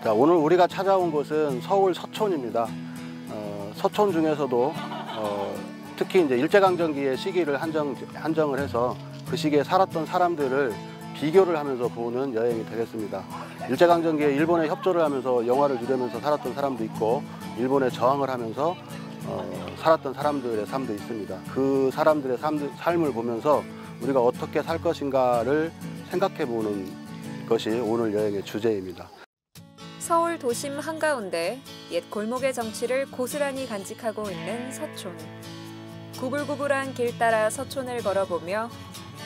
자, 오늘 우리가 찾아온 곳은 서울 서촌입니다. 서촌 중에서도 특히 이제 일제강점기의 시기를 한정을 해서 그 시기에 살았던 사람들을 비교를 하면서 보는 여행이 되겠습니다. 일제강점기에 일본에 협조를 하면서 영화를 누리면서 살았던 사람도 있고, 일본에 저항을 하면서 살았던 사람들의 삶도 있습니다. 그 사람들의 삶을 보면서 우리가 어떻게 살 것인가를 생각해 보는 것이 오늘 여행의 주제입니다. 서울 도심 한가운데 옛 골목의 정취를 고스란히 간직하고 있는 서촌. 구불구불한 길 따라 서촌을 걸어보며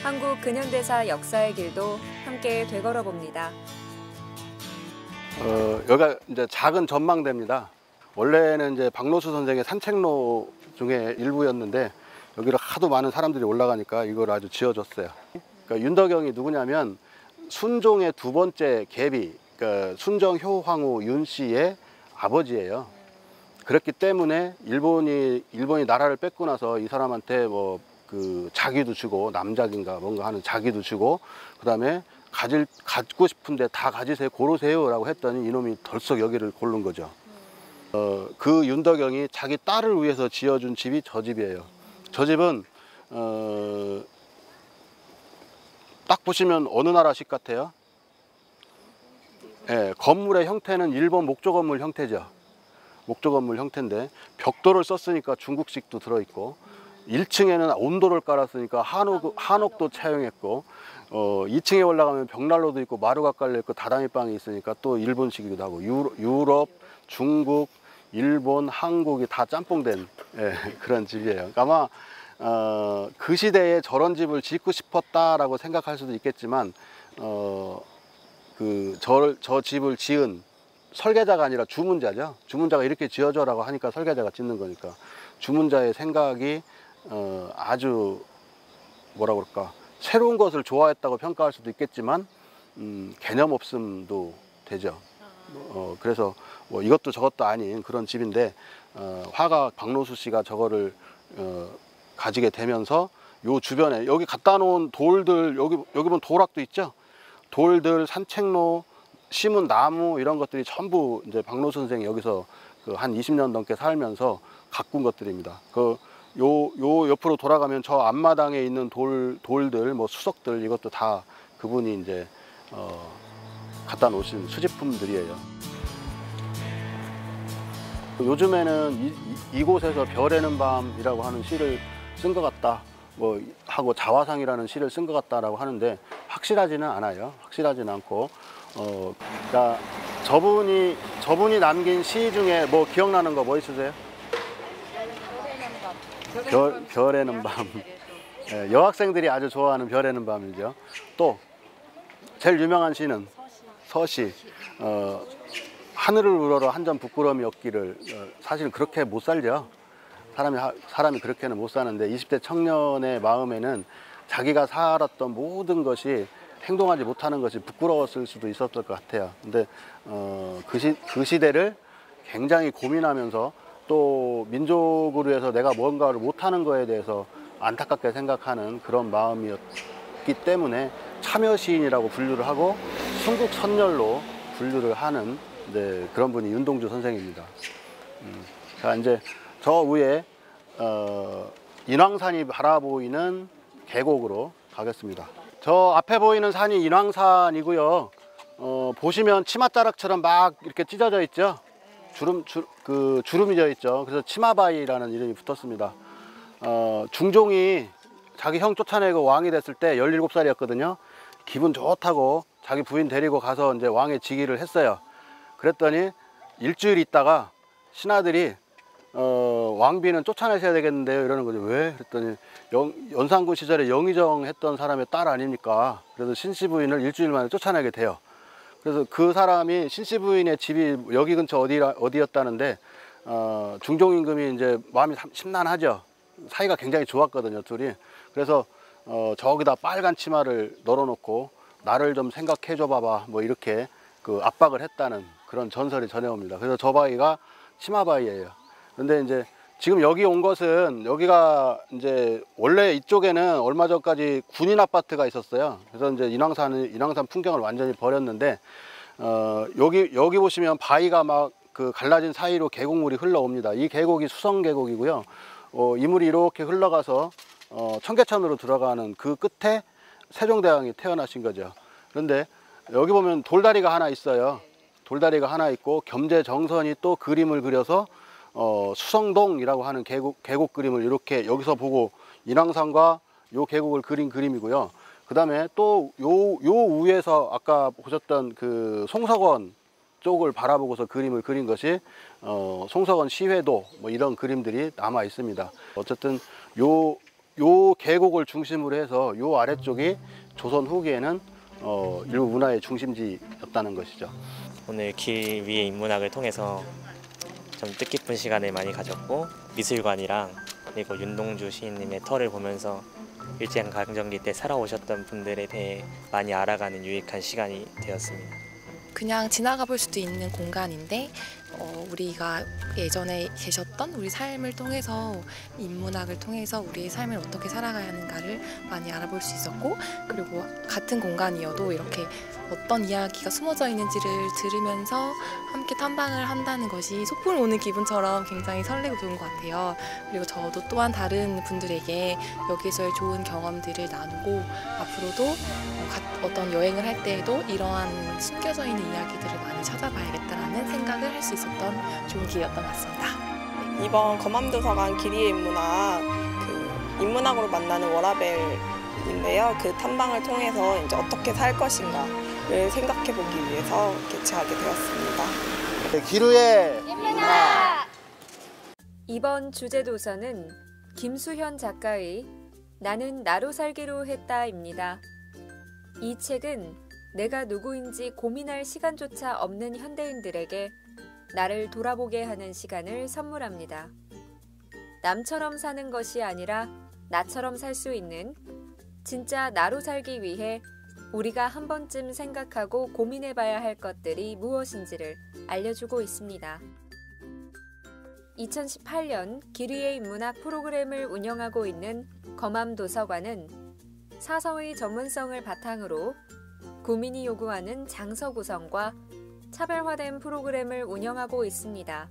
한국 근현대사 역사의 길도 함께 되걸어봅니다. 여기가 이제 작은 전망대입니다. 원래는 이제 박노수 선생의 산책로 중에 일부였는데 여기를 하도 많은 사람들이 올라가니까 이걸 아주 지어줬어요. 그러니까 윤덕영이 누구냐면 순종의 두 번째 계비, 그러니까 순정 효황후 윤 씨의 아버지예요. 그렇기 때문에 일본이 나라를 뺏고 나서 이 사람한테 뭐 그 자기도 주고, 남작인가 뭔가 하는 자기도 주고, 그다음에 갖고 싶은데 다 가지세요, 고르세요라고 했더니 이놈이 덜썩 여기를 고른 거죠. 그 윤덕영이 자기 딸을 위해서 지어준 집이 저 집이에요. 저 집은 딱 보시면 어느 나라식 같아요? 예, 건물의 형태는 일본 목조 건물 형태죠. 목조 건물 형태인데 벽돌을 썼으니까 중국식도 들어있고, 1층에는 온도를 깔았으니까 한옥도 차용했고, 2층에 올라가면 벽난로도 있고 마루가 깔려있고 다다미방이 있으니까 또 일본식이기도 하고, 유럽, 중국, 일본, 한국이 다 짬뽕된 그런 집이에요. 아마 그 시대에 저런 집을 짓고 싶었다라고 생각할 수도 있겠지만, 저 집을 지은 설계자가 아니라 주문자죠. 주문자가 이렇게 지어줘라고 하니까 설계자가 짓는 거니까 주문자의 생각이 아주 뭐라 그럴까, 새로운 것을 좋아했다고 평가할 수도 있겠지만 개념 없음도 되죠. 그래서 뭐 이것도 저것도 아닌 그런 집인데, 화가 박노수 씨가 저거를 가지게 되면서 요 주변에 여기 갖다 놓은 돌들, 여기 보면 도락도 있죠. 돌들, 산책로, 심은 나무, 이런 것들이 전부 이제 박노수 선생이 여기서 한 20년 넘게 살면서 가꾼 것들입니다. 요 옆으로 돌아가면 저 앞마당에 있는 돌들, 뭐 수석들, 이것도 다 그분이 이제 갖다 놓으신 수집품들이에요. 요즘에는 이곳에서 별에는 밤이라고 하는 시를 쓴 것 같다, 뭐 하고 자화상이라는 시를 쓴 것 같다라고 하는데 확실하지는 않아요. 확실하지는 않고, 그러니까 저분이 남긴 시 중에 뭐 기억나는 거 뭐 있으세요? 별에는 밤. 네, 여학생들이 아주 좋아하는 별에는 밤이죠. 또 제일 유명한 시는 서시. 하늘을 우러러 한 점 부끄러움이 없기를. 사실은 그렇게 못 살죠. 사람이 그렇게는 못 사는데 20대 청년의 마음에는 자기가 살았던 모든 것이, 행동하지 못하는 것이 부끄러웠을 수도 있었을 것 같아요. 근데 그 시대를 굉장히 고민하면서 또 민족으로 해서 내가 뭔가를 못하는 거에 대해서 안타깝게 생각하는 그런 마음이었기 때문에 참여시인이라고 분류를 하고 순국선열로 분류를 하는 그런 분이 윤동주 선생입니다. 자, 이제 저 위에 인왕산이 바라보이는 계곡으로 가겠습니다. 저 앞에 보이는 산이 인왕산이고요. 보시면 치맛자락처럼 막 이렇게 찢어져 있죠. 주름이 져 있죠. 그래서 치마바위라는 이름이 붙었습니다. 중종이 자기 형 쫓아내고 왕이 됐을 때 17살이었거든요. 기분 좋다고 자기 부인 데리고 가서 이제 왕의 즉위를 했어요. 그랬더니 일주일 있다가 신하들이 왕비는 쫓아내셔야 되겠는데요, 이러는 거죠. 왜? 그랬더니 연산군 시절에 영의정 했던 사람의 딸 아닙니까? 그래서 신씨 부인을 일주일 만에 쫓아내게 돼요. 그래서 그 사람이, 신씨 부인의 집이 여기 근처 어디였다는데, 중종 임금이 이제 마음이 심란하죠. 사이가 굉장히 좋았거든요, 둘이. 그래서 저기다 빨간 치마를 널어놓고 나를 좀 생각해 줘 봐봐, 뭐 이렇게 그 압박을 했다는 그런 전설이 전해옵니다. 그래서 저 바위가 치마바위예요. 근데 이제 지금 여기 온 것은, 여기가 이제 원래 이쪽에는 얼마 전까지 군인 아파트가 있었어요. 그래서 이제 인왕산 풍경을 완전히 버렸는데, 여기 보시면 바위가 막 그 갈라진 사이로 계곡물이 흘러옵니다. 이 계곡이 수성 계곡이고요. 이 물이 이렇게 흘러가서 청계천으로 들어가는 그 끝에 세종대왕이 태어나신 거죠. 그런데 여기 보면 돌다리가 하나 있어요. 돌다리가 하나 있고 겸재정선이 또 그림을 그려서 수성동이라고 하는 계곡 그림을 이렇게 여기서 보고 인왕산과 요 계곡을 그린 그림이고요. 그 다음에 또 요 위에서 아까 보셨던 그 송석원 쪽을 바라보고서 그림을 그린 것이 송석원 시회도 뭐 이런 그림들이 남아 있습니다. 어쨌든 요 계곡을 중심으로 해서 요 아래쪽이 조선 후기에는 일부 문화의 중심지였다는 것이죠. 오늘 길 위의 인문학을 통해서 좀 뜻깊은 시간을 많이 가졌고, 미술관이랑 그리고 윤동주 시인님의 터를 보면서 일제강점기 때 살아오셨던 분들에 대해 많이 알아가는 유익한 시간이 되었습니다. 그냥 지나가 볼 수도 있는 공간인데 우리가 예전에 계셨던 우리 삶을 통해서, 인문학을 통해서 우리의 삶을 어떻게 살아가야 하는가를 많이 알아볼 수 있었고, 그리고 같은 공간이어도 이렇게 어떤 이야기가 숨어져 있는지를 들으면서 함께 탐방을 한다는 것이 소풍을 오는 기분처럼 굉장히 설레고 좋은 것 같아요. 그리고 저도 또한 다른 분들에게 여기서의 좋은 경험들을 나누고, 앞으로도 어떤 여행을 할 때에도 이러한 숨겨져 있는 이야기들을 많이 찾아봐야겠다라는 생각을 할 수 있었던 좋은 기회였던 것 같습니다. 이번 검암도서관 길이의 인문학, 인문학으로 만나는 워라벨인데요. 그 탐방을 통해서 이제 어떻게 살 것인가를 생각해 보기 위해서 개최하게 되었습니다. 기루의 인문학. 이번 주제 도서는 김수현 작가의 나는 나로 살기로 했다입니다. 이 책은 내가 누구인지 고민할 시간조차 없는 현대인들에게 나를 돌아보게 하는 시간을 선물합니다. 남처럼 사는 것이 아니라 나처럼 살 수 있는, 진짜 나로 살기 위해 우리가 한 번쯤 생각하고 고민해봐야 할 것들이 무엇인지를 알려주고 있습니다. 2018년 길이의 인문학 프로그램을 운영하고 있는 검암도서관은 사서의 전문성을 바탕으로 구민이 요구하는 장서 구성과 차별화된 프로그램을 운영하고 있습니다.